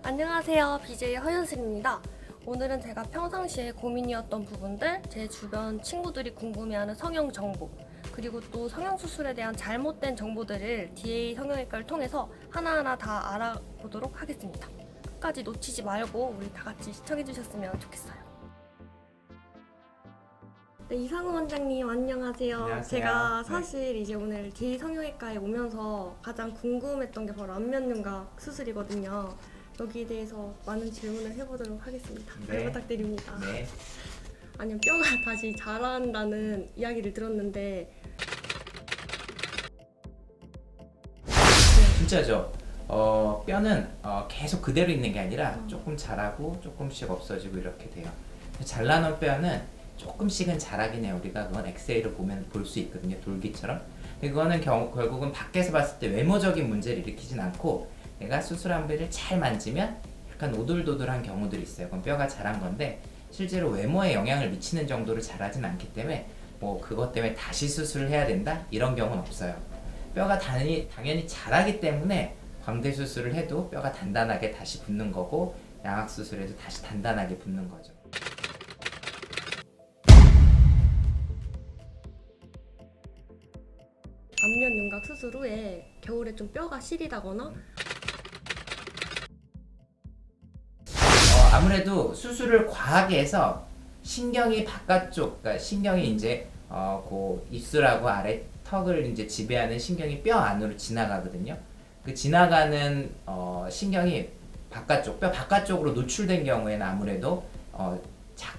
안녕하세요. BJ 허윤슬입니다. 오늘은 제가 평상시에 고민이었던 부분들, 제 주변 친구들이 궁금해하는 성형 정보, 그리고 또 성형수술에 대한 잘못된 정보들을 DA 성형외과를 통해서 하나하나 다 알아보도록 하겠습니다. 끝까지 놓치지 말고 우리 다 같이 시청해주셨으면 좋겠어요. 네, 이상우 원장님 안녕하세요. 안녕하세요. 제가 네. 사실 이제 오늘 DA 성형외과에 오면서 가장 궁금했던 게 바로 안면윤곽 수술이거든요. 여기에 대해서 많은 질문을 해보도록 하겠습니다. 잘 네. 부탁드립니다. 네. 아니, 뼈가 다시 자란다는 이야기를 들었는데 진짜죠. 뼈는 계속 그대로 있는 게 아니라 조금 자라고 조금씩 없어지고 이렇게 돼요. 잘라놓은 뼈는 조금씩은 자라긴 해요. 우리가 그건 엑스레이를 보면 볼 수 있거든요. 돌기처럼. 근데 그거는 결국은 밖에서 봤을 때 외모적인 문제를 일으키진 않고 내가 수술한 부위를 잘 만지면 약간 오돌도돌한 경우들이 있어요. 그건 뼈가 자란 건데 실제로 외모에 영향을 미치는 정도로 자라진 않기 때문에 뭐 그것 때문에 다시 수술을 해야 된다? 이런 경우는 없어요. 뼈가 당연히 자라기 때문에 광대 수술을 해도 뼈가 단단하게 다시 붙는 거고 양악 수술에도 다시 단단하게 붙는 거죠. 안면윤곽 수술 후에 겨울에 좀 뼈가 시리다거나 아무래도 수술을 과하게 해서 신경이 바깥쪽, 그러니까 신경이 이제 그 입술하고 아래 턱을 이제 지배하는 신경이 뼈 안으로 지나가거든요. 그 지나가는 신경이 바깥쪽, 뼈 바깥쪽으로 노출된 경우에는 아무래도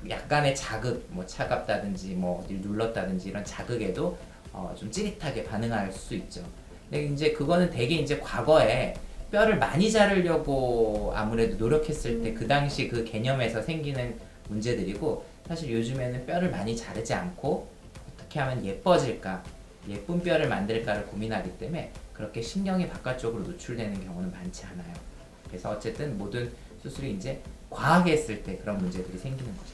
약간의 자극, 뭐 차갑다든지 뭐 어딜 눌렀다든지 이런 자극에도 좀 찌릿하게 반응할 수 있죠. 근데 이제 그거는 되게 이제 과거에 뼈를 많이 자르려고 아무래도 노력했을 때 그 당시 그 개념에서 생기는 문제들이고, 사실 요즘에는 뼈를 많이 자르지 않고 어떻게 하면 예뻐질까, 예쁜 뼈를 만들까를 고민하기 때문에 그렇게 신경이 바깥쪽으로 노출되는 경우는 많지 않아요. 그래서 어쨌든 모든 수술이 이제 과하게 했을 때 그런 문제들이 생기는 거죠.